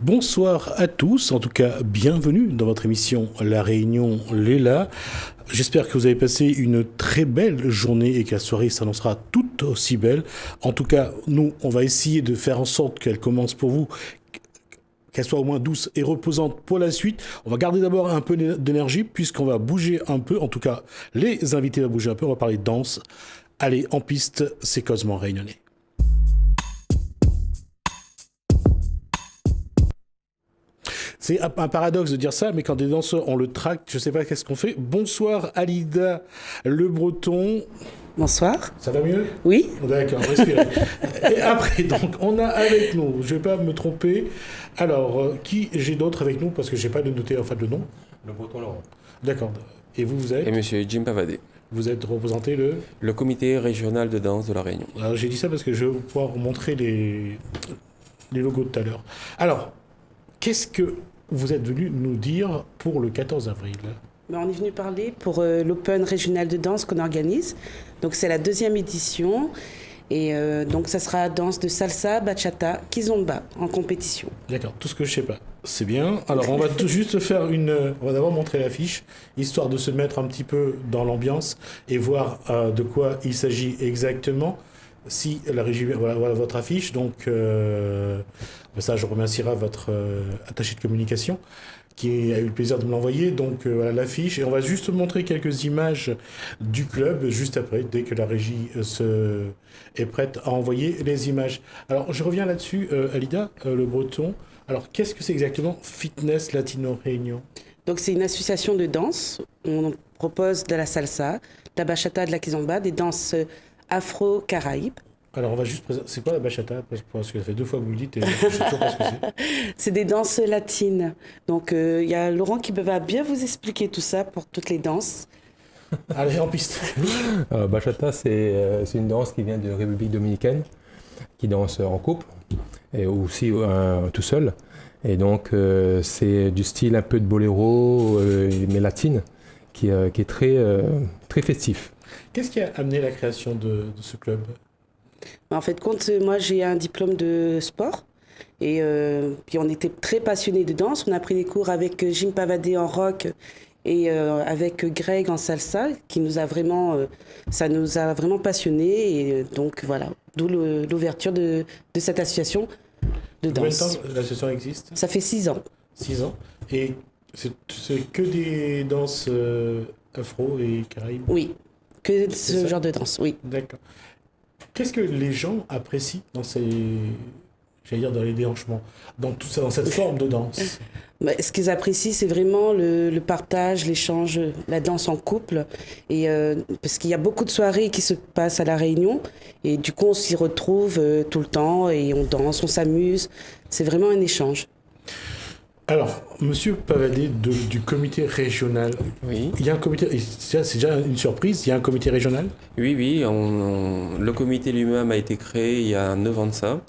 Bonsoir à tous, en tout cas bienvenue dans votre émission La Réunion Léla. J'espère que vous avez passé une très belle journée et que la soirée s'annoncera tout aussi belle. En tout cas, nous, on va essayer de faire en sorte qu'elle commence pour vous, qu'elle soit au moins douce et reposante pour la suite. On va garder d'abord un peu d'énergie puisqu'on va bouger un peu, en tout cas les invités vont bouger un peu, on va parler de danse. Allez, en piste, c'est Cosmo Réunionnais. C'est un paradoxe de dire ça, mais quand des danseurs, on le traque, je sais pas qu'est-ce qu'on fait. Bonsoir Alida Le Breton. Bonsoir. Ça va mieux ? Oui. D'accord, respirez. Et après, donc, on a avec nous, je vais pas me tromper, alors, qui j'ai d'autres avec nous, parce que j'ai pas de noté en fait le nom. Le Breton Laurent. D'accord. Et vous êtes ? Et monsieur Jim Pavadé. Vous êtes représenté le comité régional de danse de La Réunion. Alors, j'ai dit ça parce que je vais pouvoir vous montrer les logos tout à l'heure. Alors, qu'est-ce que vous êtes venu nous dire pour le 14 avril ? On est venu parler pour l'Open régional de danse qu'on organise. Donc c'est la 2e édition. Et donc ça sera danse de salsa, bachata, kizomba en compétition. D'accord, tout ce que je sais pas. C'est bien. Alors on va juste faire on va d'abord montrer l'affiche, histoire de se mettre un petit peu dans l'ambiance et voir de quoi il s'agit exactement. Si la régie, voilà votre affiche, donc ça je remercierai votre attaché de communication qui a eu le plaisir de me l'envoyer, donc voilà l'affiche, et on va juste montrer quelques images du club juste après, dès que la régie est prête à envoyer les images. Alors je reviens là-dessus, Alida, Le Breton, alors qu'est-ce que c'est exactement Fitness Latino Réunion ? Donc c'est une association de danse, on propose de la salsa, de la bachata, de la kizomba, des danses afro-caraïbes. Alors on va juste présenter, c'est quoi la bachata ? Parce que ça fait 2 fois que vous le dites et je sais toujours pas ce que c'est. C'est des danses latines. Donc il y a Laurent qui va bien vous expliquer tout ça pour toutes les danses. Allez, en piste. Bachata, c'est une danse qui vient de République dominicaine, qui danse en couple et aussi tout seul. Et donc c'est du style un peu de boléro, mais latine, qui est très festif. Qu'est-ce qui a amené la création de ce club ? En fait, moi j'ai un diplôme de sport et puis on était très passionnés de danse. On a pris des cours avec Jim Pavadé en rock et avec Greg en salsa, ça nous a vraiment passionnés. Et donc voilà, d'où l'ouverture de cette association de danse. Combien de temps l'association existe ? Ça fait 6 ans. 6 ans. Et c'est que des danses afro et caraïbes ? Oui, que ce genre de danse, oui. D'accord. Qu'est-ce que les gens apprécient dans dans les déhanchements, dans tout ça, dans cette forme de danse ? Ce qu'ils apprécient, c'est vraiment le partage, l'échange, la danse en couple. Et, parce qu'il y a beaucoup de soirées qui se passent à La Réunion. Et du coup, on s'y retrouve tout le temps et on danse, on s'amuse. C'est vraiment un échange. Alors, monsieur Pavadé du comité régional, Oui. Il y a un comité, c'est déjà une surprise, il y a un comité régional ? Oui, le comité lui-même a été créé il y a 9 ans de ça.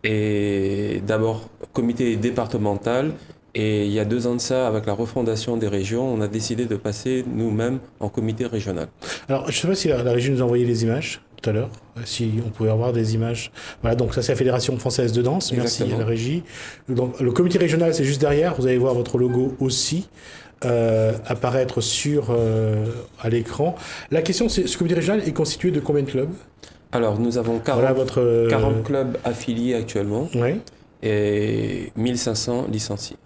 Et d'abord, comité départemental. Et il y a 2 ans de ça, avec la refondation des régions, on a décidé de passer nous-mêmes en comité régional. Alors, je ne sais pas si la régie nous a envoyé les images tout à l'heure, si on pouvait avoir des images. Voilà, donc ça c'est la Fédération française de danse, merci à la régie. Donc, le comité régional c'est juste derrière, vous allez voir votre logo aussi apparaître à l'écran. La question c'est, ce comité régional est constitué de combien de clubs ? Alors, nous avons 40 clubs affiliés actuellement, ouais. Et 1500 licenciés.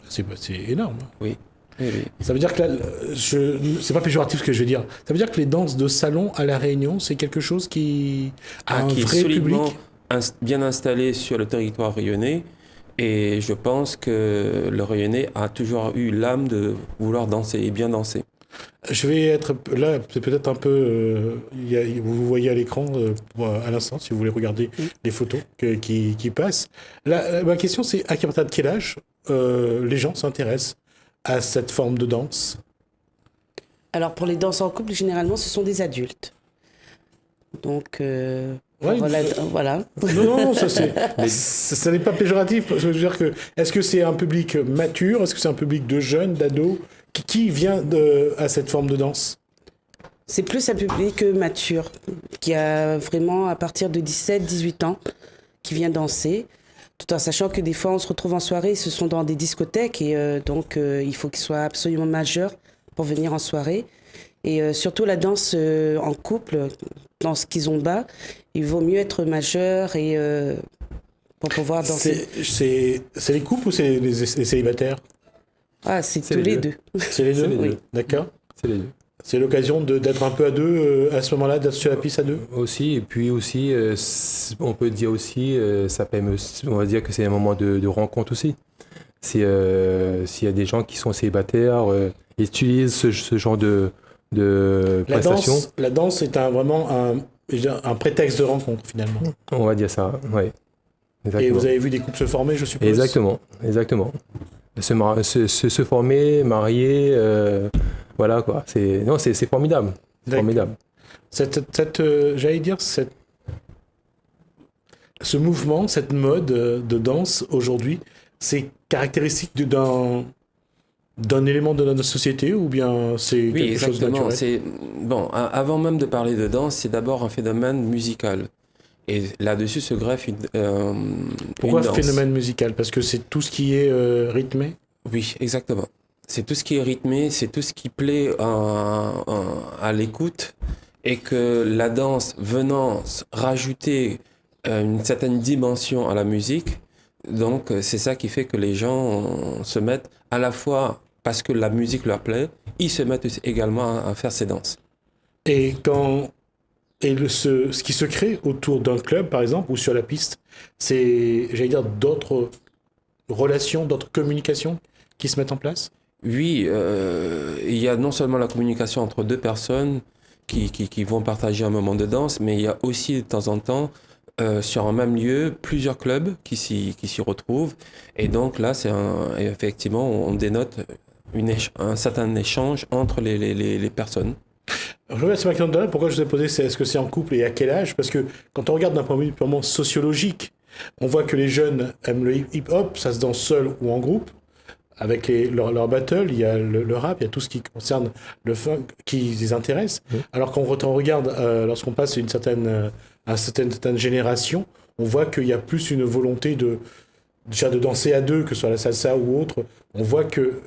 C'est énorme. Oui. Ça veut dire que là, c'est pas péjoratif ce que je veux dire. Ça veut dire que les danses de salon à La Réunion, c'est quelque chose qui a un qui vrai est solidement public. Bien installé sur le territoire réunionnais. Et je pense que le Réunionnais a toujours eu l'âme de vouloir danser et bien danser. Je vais être là, c'est peut-être un peu. Vous voyez à l'écran à l'instant, si vous voulez regarder les photos qui passent. Ma question, c'est à partir de quel âge les gens s'intéressent à cette forme de danse ? Alors pour les danses en couple, généralement, ce sont des adultes. Donc voilà. Non, ça n'est pas péjoratif. Je veux dire que, est-ce que c'est un public mature ? Est-ce que c'est un public de jeunes, d'ados ? Qui vient à cette forme de danse ? C'est plus un public mature, qui a vraiment à partir de 17-18 ans, qui vient danser. tout en sachant que des fois on se retrouve en soirée, ce sont dans des discothèques et donc il faut qu'ils soient absolument majeurs pour venir en soirée. Et surtout la danse en couple, dans ce qu'ils ont bas, il vaut mieux être majeur et pour pouvoir danser. C'est les couples ou c'est les célibataires? Ah, c'est C'est tous les les deux. deux. C'est les deux, C'est les Oui. deux. D'accord. C'est les deux. C'est l'occasion d'être un peu à deux à ce moment-là, d'être sur la piste à deux. Aussi, et puis aussi, on peut dire aussi, on va dire que c'est un moment de rencontre aussi. S'il y a des gens qui sont célibataires, ils utilisent ce genre de prestations. La danse est vraiment un prétexte de rencontre finalement. On va dire ça, oui. Et vous avez vu des couples se former, je suppose. Exactement. Se former, marier, voilà quoi. C'est formidable. C'est D'accord. formidable. J'allais dire, ce mouvement, cette mode de danse aujourd'hui, c'est caractéristique d'un élément de notre société ou bien c'est Oui, quelque chose de exactement. naturel? Avant même de parler de danse, c'est d'abord un phénomène musical. Et là-dessus se greffe Pourquoi une danse. phénomène musical? Parce que c'est tout ce qui est rythmé? Oui, exactement. C'est tout ce qui est rythmé, c'est tout ce qui plaît à l'écoute et que la danse venant rajouter une certaine dimension à la musique, donc c'est ça qui fait que les gens se mettent à la fois parce que la musique leur plaît, ils se mettent également à faire ces danses. Et ce qui se crée autour d'un club, par exemple, ou sur la piste, c'est, j'allais dire, d'autres relations, d'autres communications qui se mettent en place? Oui, il y a non seulement la communication entre deux personnes qui vont partager un moment de danse, mais il y a aussi de temps en temps, sur un même lieu, plusieurs clubs qui s'y retrouvent. Et donc là, effectivement, on dénote un certain échange entre les personnes. Je reviens sur McDonald's, pourquoi je vous ai posé, est-ce que c'est en couple et à quel âge? Parce que quand on regarde d'un point de vue purement sociologique, on voit que les jeunes aiment le hip-hop, ça se danse seul ou en groupe. Avec leur battle, il y a le rap, il y a tout ce qui concerne le funk qui les intéresse. Oui. Alors quand on regarde, lorsqu'on passe une certaine génération, on voit qu'il y a plus une volonté déjà de danser à deux, que ce soit la salsa ou autre. On voit que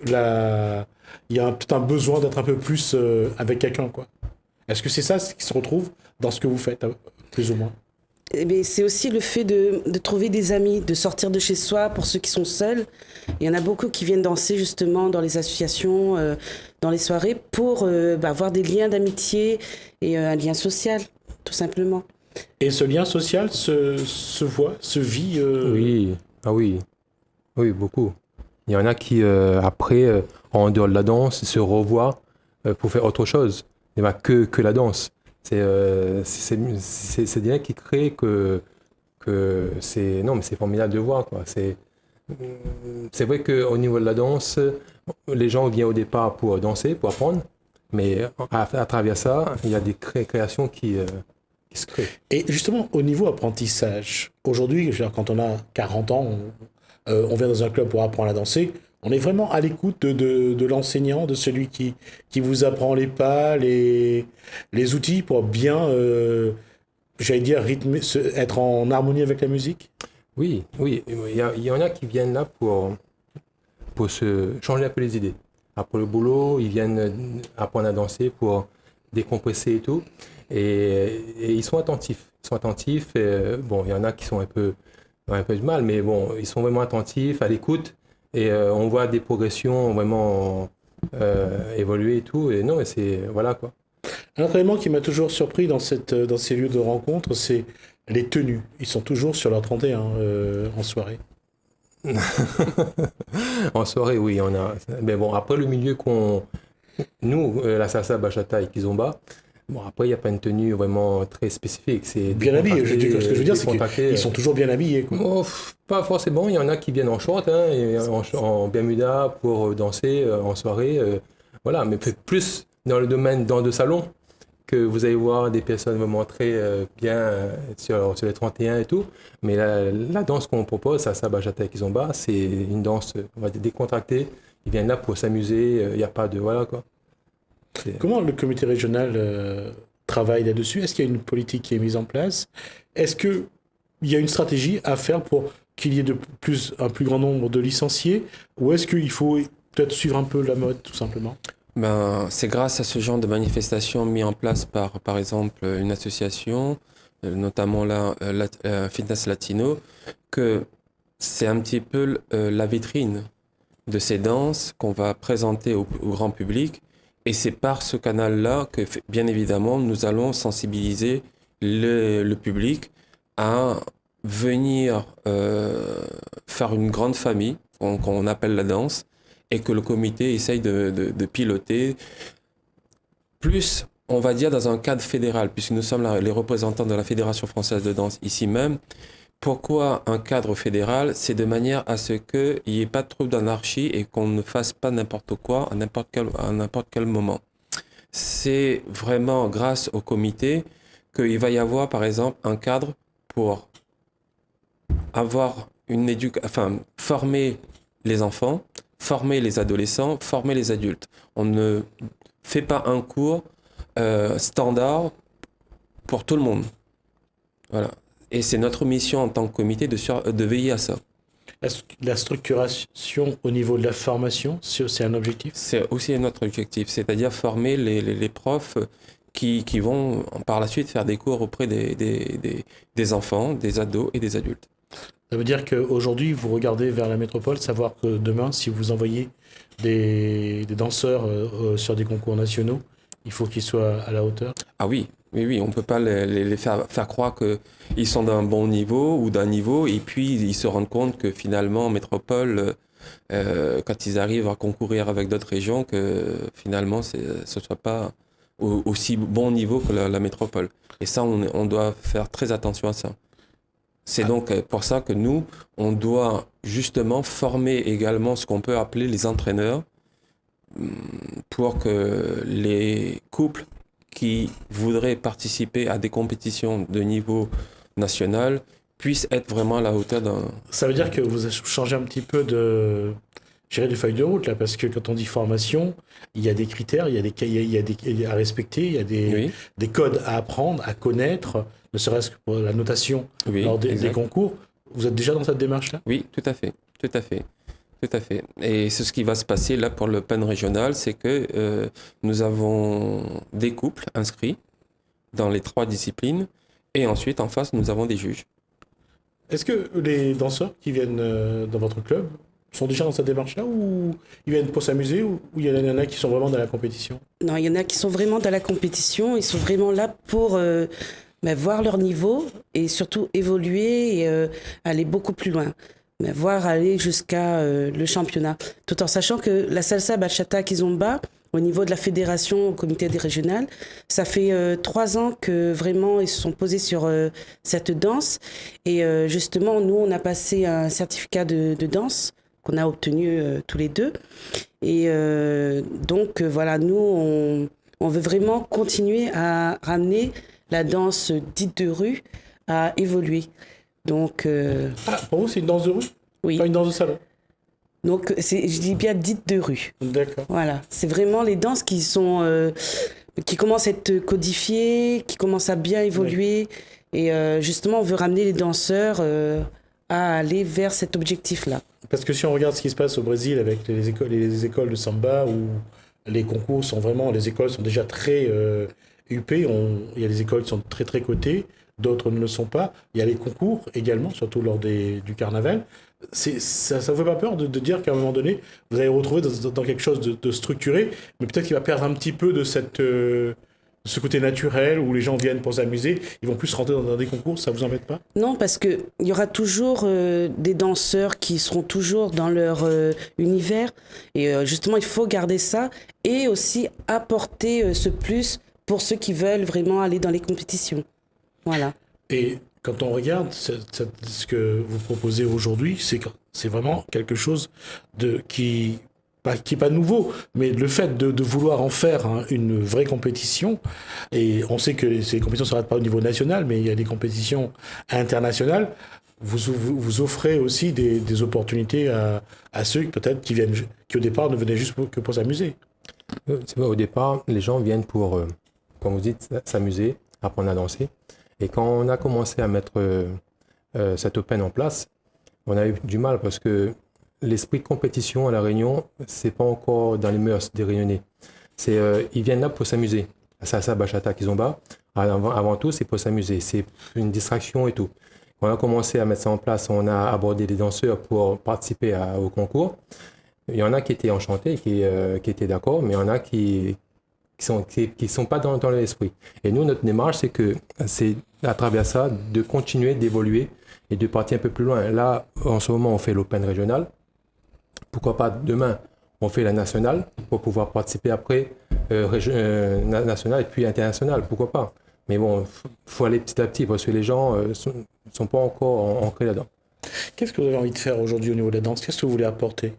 il y a peut-être un besoin d'être un peu plus avec quelqu'un, quoi. Est-ce que c'est ça ce qui se retrouve dans ce que vous faites, plus ou moins? Eh bien, c'est aussi le fait de trouver des amis, de sortir de chez soi pour ceux qui sont seuls. Il y en a beaucoup qui viennent danser justement dans les associations, dans les soirées, pour avoir des liens d'amitié et un lien social, tout simplement. Et ce lien social se voit, se vit. Oui, ah oui, oui, beaucoup. Il y en a qui, après, en dehors de la danse, se revoient pour faire autre chose. Il n'y a pas que la danse. C'est des liens qui créent que c'est... Non, mais c'est formidable de voir, quoi. C'est vrai qu'au niveau de la danse, les gens viennent au départ pour danser, pour apprendre, mais à travers ça, il y a des créations qui se créent. Et justement, au niveau apprentissage, aujourd'hui, je veux dire, quand on a 40 ans, on vient dans un club pour apprendre à danser, on est vraiment à l'écoute de l'enseignant, de celui qui vous apprend les pas, les outils pour bien, j'allais dire, rythmer, être en harmonie avec la musique. Oui, il y en a qui viennent là pour se changer un peu les idées. Après le boulot, ils viennent apprendre à danser pour décompresser et tout. Et ils sont attentifs. Bon, il y en a qui sont un peu de mal, mais bon, ils sont vraiment attentifs, à l'écoute. Et on voit des progressions vraiment évoluer et tout. Et non, mais voilà quoi. Un autre élément qui m'a toujours surpris dans ces lieux de rencontre, c'est les tenues. Ils sont toujours sur leur 31 en soirée. En soirée, oui, on a. Mais bon, après le milieu nous, la salsa, bachata et kizomba, bon, après, il n'y a pas une tenue vraiment très spécifique. C'est bien habillés. Ce que je veux dire, c'est qu'ils sont toujours bien habillés, quoi. Oh, pas forcément. Il y en a qui viennent en short, et en Bermuda pour danser en soirée. Voilà, mais plus dans le domaine de salon, que vous allez voir des personnes vraiment très bien sur les 31 et tout. Mais la danse qu'on propose, salsa, bachata et kizomba, c'est une danse, on va dire, décontractée. Ils viennent là pour s'amuser. Il n'y a pas de... Voilà, quoi. Comment le comité régional travaille là-dessus? Est-ce qu'il y a une politique qui est mise en place? Est-ce qu'il y a une stratégie à faire pour qu'il y ait un plus grand nombre de licenciés, ou est-ce qu'il faut peut-être suivre un peu la mode, tout simplement? Ben, c'est grâce à ce genre de manifestations mis en place par exemple, une association, notamment Fitness Latino, que c'est un petit peu la vitrine de ces danses qu'on va présenter au grand public. Et c'est par ce canal-là que, bien évidemment, nous allons sensibiliser le public à venir faire une grande famille, qu'on appelle la danse, et que le comité essaye de piloter, plus, on va dire, dans un cadre fédéral, puisque nous sommes les représentants de la Fédération française de danse ici même. Pourquoi un cadre fédéral? C'est de manière à ce qu'il n'y ait pas trop d'anarchie et qu'on ne fasse pas n'importe quoi à n'importe quel moment. C'est vraiment grâce au comité qu'il va y avoir, par exemple, un cadre pour avoir former les enfants, former les adolescents, former les adultes. On ne fait pas un cours standard pour tout le monde. Voilà. Et c'est notre mission en tant que comité de veiller à ça. La structuration au niveau de la formation, c'est un objectif? C'est aussi notre objectif, c'est-à-dire former les profs qui vont par la suite faire des cours auprès des enfants, des ados et des adultes. Ça veut dire qu'aujourd'hui, vous regardez vers la métropole, savoir que demain, si vous envoyez des danseurs sur des concours nationaux, il faut qu'ils soient à la hauteur? Ah oui, on ne peut pas les faire croire qu'ils sont d'un bon niveau ou d'un niveau, et puis ils se rendent compte que finalement, en métropole, quand ils arrivent à concourir avec d'autres régions, que finalement, ce ne soit pas aussi bon niveau que la métropole. Et ça, on doit faire très attention à ça. C'est donc pour ça que nous, on doit justement former également ce qu'on peut appeler les entraîneurs, pour que les couples qui voudraient participer à des compétitions de niveau national puissent être vraiment à la hauteur d'un... Ça veut dire que vous changez un petit peu de feuille de route, là, parce que quand on dit formation, il y a des critères, il y a des à respecter, il y a des codes à apprendre, à connaître, ne serait-ce que pour la notation lors des concours. Vous êtes déjà dans cette démarche-là? Oui, tout à fait. Et c'est ce qui va se passer là pour l'Open régional, c'est que nous avons des couples inscrits dans les 3 disciplines, et ensuite en face nous avons des juges. Est-ce que les danseurs qui viennent dans votre club sont déjà dans cette démarche-là, ou ils viennent pour s'amuser, ou il y en a qui sont vraiment dans la compétition? Non, il y en a qui sont vraiment dans la compétition, ils sont vraiment là pour voir leur niveau et surtout évoluer et aller beaucoup plus loin. Voire aller jusqu'à le championnat. Tout en sachant que la salsa bachata kizomba, au niveau de la fédération, au comité des régionales, ça fait 3 ans que vraiment ils se sont posés sur cette danse. Et justement, nous, on a passé un certificat de danse qu'on a obtenu tous les deux. Et donc, voilà, nous, on veut vraiment continuer à ramener la danse dite de rue à évoluer. Donc, pour vous, c'est une danse de rue? Oui. Pas une danse de salon? Donc, je dis bien dite de rue. D'accord. Voilà. C'est vraiment les danses qui commencent à être codifiées, qui commencent à bien évoluer. Oui. Et justement, on veut ramener les danseurs à aller vers cet objectif-là. Parce que si on regarde ce qui se passe au Brésil avec les écoles de samba, où les concours les écoles sont déjà très huppées, il y a des écoles qui sont très très cotées, d'autres ne le sont pas. Il y a les concours également, surtout lors du carnaval. Ça ne vous fait pas peur de dire qu'à un moment donné, vous allez vous retrouver dans quelque chose de structuré, mais peut-être qu'il va perdre un petit peu de ce côté naturel où les gens viennent pour s'amuser, ils vont plus rentrer dans des concours, ça vous embête pas? Non, parce qu'il y aura toujours des danseurs qui seront toujours dans leur univers. Et justement, il faut garder ça et aussi apporter ce plus pour ceux qui veulent vraiment aller dans les compétitions. Voilà. Et quand on regarde ce que vous proposez aujourd'hui, c'est vraiment quelque chose qui n'est pas nouveau, mais le fait de vouloir en faire une vraie compétition, et on sait que ces compétitions ne s'arrêtent pas au niveau national, mais il y a des compétitions internationales, vous offrez aussi des opportunités à ceux peut-être qui au départ ne venaient juste que pour s'amuser. C'est vrai, au départ, les gens viennent pour, comme vous dites, s'amuser, apprendre à danser. Et quand on a commencé à mettre cette Open en place, on a eu du mal parce que l'esprit de compétition à La Réunion, c'est pas encore dans les mœurs des Réunionnais. Ils viennent là pour s'amuser. Salsa, bachata, kizomba, avant tout, c'est pour s'amuser. C'est une distraction et tout. On a commencé à mettre ça en place. On a abordé des danseurs pour participer au concours. Il y en a qui étaient enchantés, qui étaient d'accord, mais il y en a qui sont pas dans l'esprit. Et nous, notre démarche, c'est à travers ça de continuer d'évoluer et de partir un peu plus loin. Là, en ce moment, on fait l'Open régional. Pourquoi pas demain, on fait la nationale pour pouvoir participer après nationale et puis internationale. Pourquoi pas? Mais bon, faut aller petit à petit parce que les gens sont pas encore ancrés là-dedans. Qu'est-ce que vous avez envie de faire aujourd'hui au niveau de la danse? Qu'est-ce que vous voulez apporter?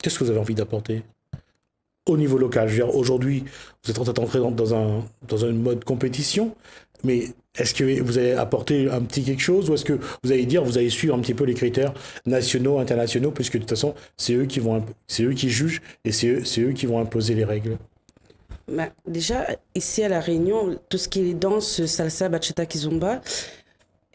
Qu'est-ce que vous avez envie d'apporter au niveau local? Je veux dire, aujourd'hui, vous êtes en train d'entrer dans un mode compétition, mais est-ce que vous allez apporter un petit quelque chose ou est-ce que vous allez suivre un petit peu les critères nationaux, internationaux, puisque de toute façon, c'est eux qui jugent et c'est eux qui vont imposer les règles? Bah, déjà, ici à La Réunion, tout ce qui est danse, salsa, bachata, kizomba,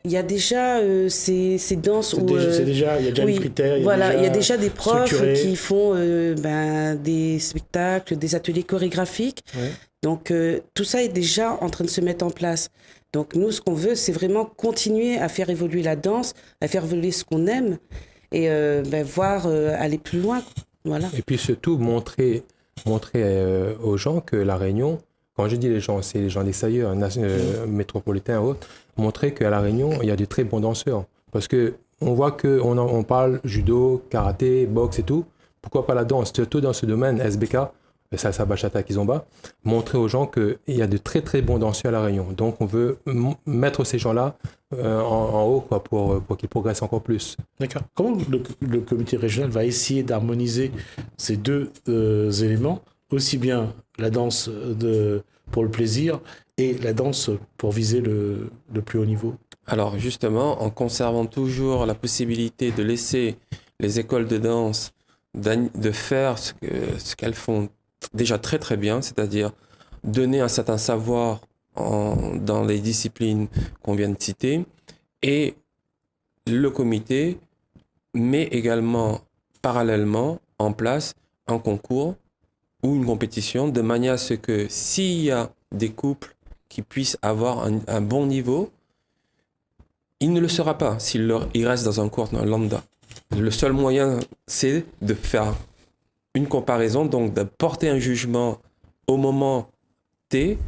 il y a déjà ces danses où... il y a déjà oui, les critères. Il y a déjà des profs structuré. qui font des spectacles, des ateliers chorégraphiques. Ouais. Donc, tout ça est déjà en train de se mettre en place. Donc, nous, ce qu'on veut, c'est vraiment continuer à faire évoluer la danse, à faire évoluer ce qu'on aime et voir aller plus loin. Voilà. Et puis surtout, montrer aux gens que La Réunion, quand je dis les gens, c'est les gens d'extérieur, métropolitains ou autres, montrer qu'à La Réunion, il y a de très bons danseurs. Parce qu'on voit qu'on parle judo, karaté, boxe et tout. Pourquoi pas la danse? Surtout dans ce domaine, SBK, salsa, bachata, kizomba, montrer aux gens qu'il y a de très très bons danseurs à La Réunion. Donc on veut mettre ces gens-là en haut quoi, pour qu'ils progressent encore plus. D'accord. Comment le comité régional va essayer d'harmoniser ces deux éléments, aussi bien la danse pour le plaisir et la danse pour viser le plus haut niveau? Alors justement, en conservant toujours la possibilité de laisser les écoles de danse de faire ce qu'elles font déjà très très bien, c'est-à-dire donner un certain savoir dans les disciplines qu'on vient de citer, et le comité met également parallèlement en place un concours ou une compétition de manière à ce que s'il y a des couples qui puissent avoir un bon niveau, il ne le sera pas s'il reste dans un cours lambda. Le seul moyen, c'est de faire une comparaison, donc de porter un jugement au moment T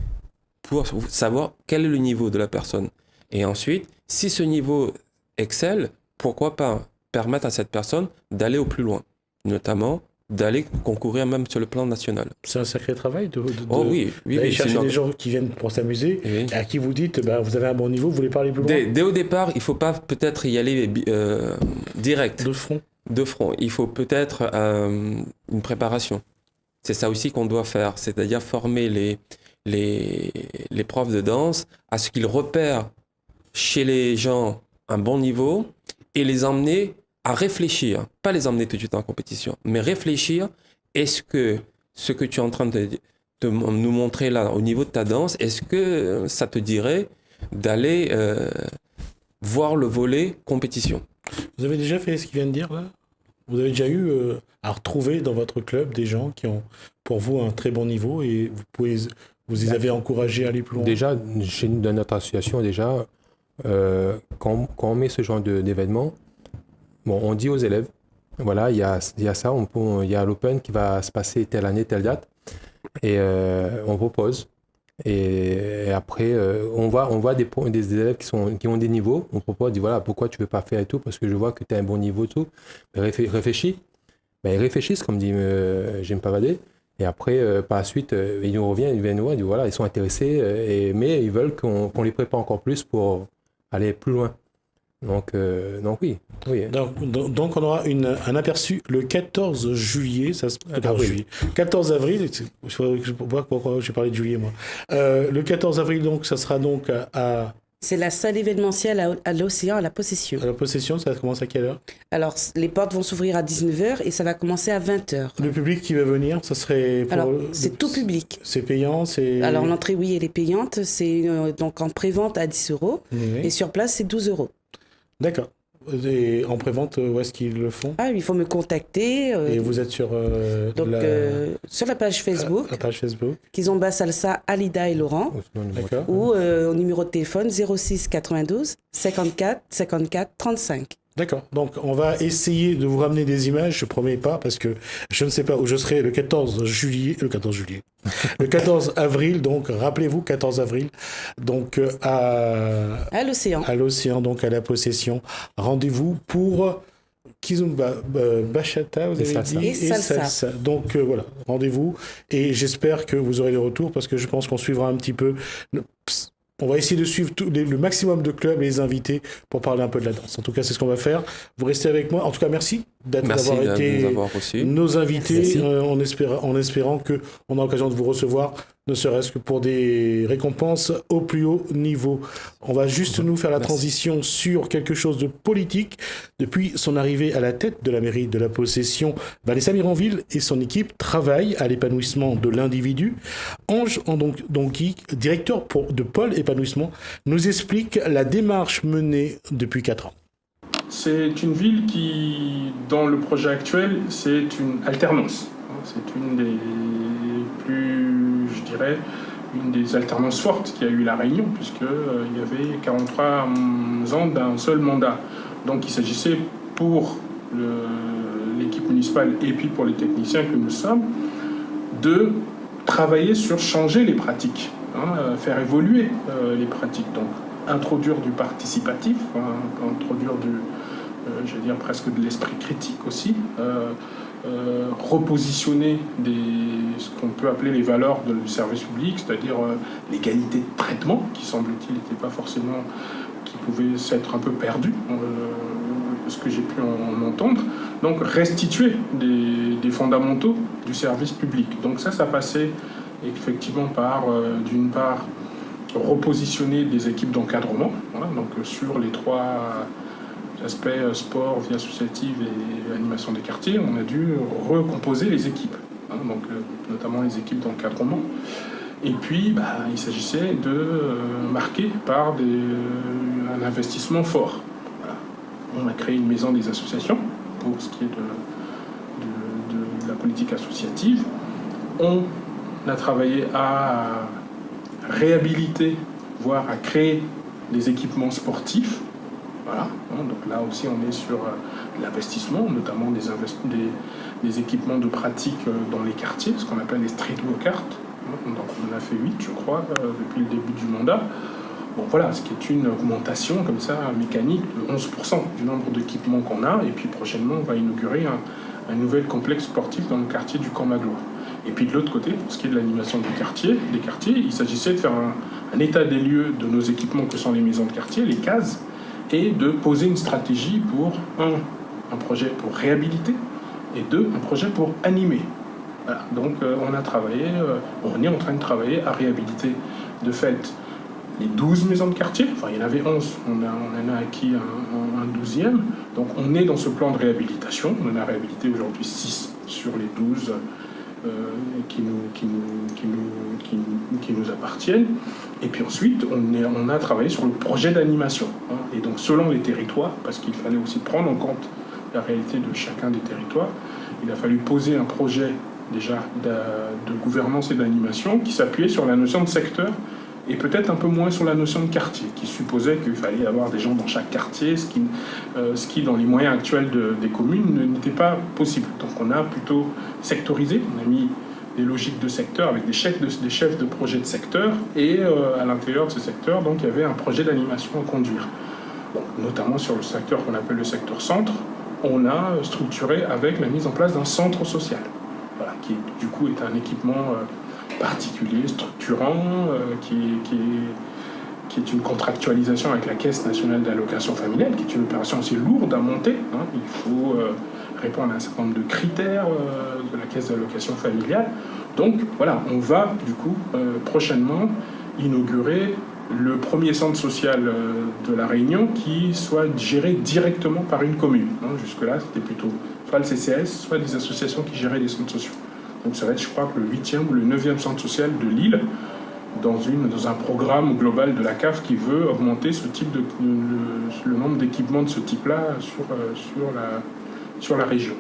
pour savoir quel est le niveau de la personne. Et ensuite, si ce niveau excelle, pourquoi pas permettre à cette personne d'aller au plus loin, notamment d'aller concourir même sur le plan national. C'est un sacré travail d'aller chercher des gens qui viennent pour s'amuser et à qui vous dites vous avez un bon niveau, vous voulez pas aller plus loin. Dès au départ, il ne faut pas peut-être y aller direct. De front. Il faut peut-être une préparation. C'est ça aussi qu'on doit faire, c'est-à-dire former les profs de danse à ce qu'ils repèrent chez les gens un bon niveau et les emmener à réfléchir, pas les emmener tout de suite en compétition, mais réfléchir, est-ce que ce que tu es en train de nous montrer là au niveau de ta danse, est-ce que ça te dirait d'aller voir le volet compétition? Vous avez déjà fait ce qu'il vient de dire là? Vous avez déjà eu à retrouver dans votre club des gens qui ont pour vous un très bon niveau et vous les avez encouragés à aller plus loin? Déjà, chez nous, dans notre association, quand on met ce genre d'événement, on dit aux élèves, voilà, il y a ça, il y a l'Open qui va se passer telle année, telle date, et on propose. Et après, on voit des élèves qui ont des niveaux, on propose, dit voilà, pourquoi tu ne veux pas faire et tout, parce que je vois que tu as un bon niveau et tout. Réfléchis. Ils réfléchissent, comme dit Jim Pavadé, et après, par la suite, ils nous reviennent, ils viennent nous voir, ils disent voilà, ils sont intéressés, mais ils veulent qu'on les prépare encore plus pour aller plus loin. Donc oui. Donc on aura un aperçu le 14 juillet, 14 avril, je vois pourquoi j'ai parlé de juillet moi. Le 14 avril donc ça sera donc à... C'est la salle événementielle à l'Océan, à la Possession. À la Possession, ça commence à quelle heure? Alors, les portes vont s'ouvrir à 19h et ça va commencer à 20h. Le public qui va venir, ça serait... c'est tout public. C'est payant, c'est... Alors, l'entrée, oui, elle est payante. C'est donc en pré-vente à 10 €. Oui. Et sur place, c'est 12 €. D'accord. Et en prévente, où est-ce qu'ils le font? Ah, il faut me contacter. Et vous êtes sur Sur la page Facebook, la page Facebook, Kizomba Salsa, Alida et Laurent, d'accord? ou au numéro de téléphone 06 92 54 54 35. D'accord. Donc, on va essayer de vous ramener des images. Je promets pas parce que je ne sais pas où je serai le 14 juillet. Le 14 avril. Donc, rappelez-vous, 14 avril. Donc, À l'océan. à l'océan, donc à la possession. Rendez-vous pour Kizomba Bachata, vous avez salsa. dit, Et salsa. Donc, voilà, rendez-vous. Et j'espère que vous aurez des retours parce que je pense qu'on suivra un petit peu. On va essayer de suivre le maximum de clubs et les invités pour parler un peu de la danse. En tout cas, c'est ce qu'on va faire. Vous restez avec moi. En tout cas, merci Merci d'avoir de été nous avoir reçus. nos invités, Merci. en espérant qu'on a l'occasion de vous recevoir, ne serait-ce que pour des récompenses au plus haut niveau. On va juste nous faire la Merci. transition sur quelque chose de politique. Depuis son arrivée à la tête de la mairie de la Possession, Vanessa Miranville et son équipe travaillent à l'épanouissement de l'individu. Ange Andonki, directeur de Pôle Épanouissement, nous explique la démarche menée depuis 4 ans. C'est une ville qui, dans le projet actuel, c'est une alternance. C'est une des plus, je dirais, une des alternances fortes qu'il y a eu La Réunion, puisqu'il y avait 43 ans d'un seul mandat. Donc il s'agissait pour l'équipe municipale et puis pour les techniciens que nous sommes, de travailler sur changer les pratiques, faire évoluer les pratiques. Donc introduire du participatif, introduire je vais dire presque de l'esprit critique aussi, repositionner ce qu'on peut appeler les valeurs du service public, c'est-à-dire l'égalité de traitement, qui semble-t-il n'était pas forcément, qui pouvait s'être un peu perdu, ce que j'ai pu en entendre. Donc restituer des fondamentaux du service public. Donc ça passait effectivement par, d'une part, repositionner des équipes d'encadrement, donc sur les 3 aspects sport, vie associative et animation des quartiers, on a dû recomposer les équipes, donc notamment les équipes d'encadrement. Et puis, il s'agissait de marquer par un investissement fort. Voilà. On a créé une maison des associations pour ce qui est de la politique associative. On a travaillé à réhabiliter, voire à créer des équipements sportifs. Voilà. Donc là aussi, on est sur l'investissement, notamment des équipements de pratique dans les quartiers, ce qu'on appelle les street go-karts. Donc on en a fait 8, je crois, depuis le début du mandat. Bon, voilà, ce qui est une augmentation comme ça mécanique de 11% du nombre d'équipements qu'on a. Et puis prochainement, on va inaugurer un nouvel complexe sportif dans le quartier du Camp Magloire. Et puis de l'autre côté, pour ce qui est de l'animation des quartiers, il s'agissait de faire un état des lieux de nos équipements que sont les maisons de quartier, les cases, et de poser une stratégie pour, un projet pour réhabiliter, et 2, un projet pour animer. Voilà. Donc on est en train de travailler à réhabiliter de fait les 12 maisons de quartier, enfin il y en avait 11, on en a acquis un 12e, donc on est dans ce plan de réhabilitation, on en a réhabilité aujourd'hui 6 sur les 12 qui nous appartiennent. Et puis ensuite, on a travaillé sur le projet d'animation. Et donc, selon les territoires, parce qu'il fallait aussi prendre en compte la réalité de chacun des territoires, il a fallu poser un projet déjà de gouvernance et d'animation qui s'appuyait sur la notion de secteur et peut-être un peu moins sur la notion de quartier, qui supposait qu'il fallait avoir des gens dans chaque quartier, ce qui dans les moyens actuels des communes, n'était pas possible. Donc on a plutôt sectorisé, on a mis des logiques de secteur avec des chefs de projet de secteur, et à l'intérieur de ce secteur, donc, il y avait un projet d'animation à conduire. Donc, notamment sur le secteur qu'on appelle le secteur centre, on a structuré avec la mise en place d'un centre social, voilà, qui du coup est un équipement particulier, structurant, qui est une contractualisation avec la Caisse nationale d'allocation familiale, qui est une opération assez lourde à monter. Il faut répondre à un certain nombre de critères de la Caisse d'allocation familiale. Donc voilà, on va du coup prochainement inaugurer le premier centre social de La Réunion qui soit géré directement par une commune. Jusque-là, c'était plutôt soit le CCS, soit des associations qui géraient les centres sociaux. Donc ça va être, je crois, le 8e ou le 9e centre social de l'île. dans un programme global de la CAF qui veut augmenter le nombre d'équipements de ce type-là sur la région.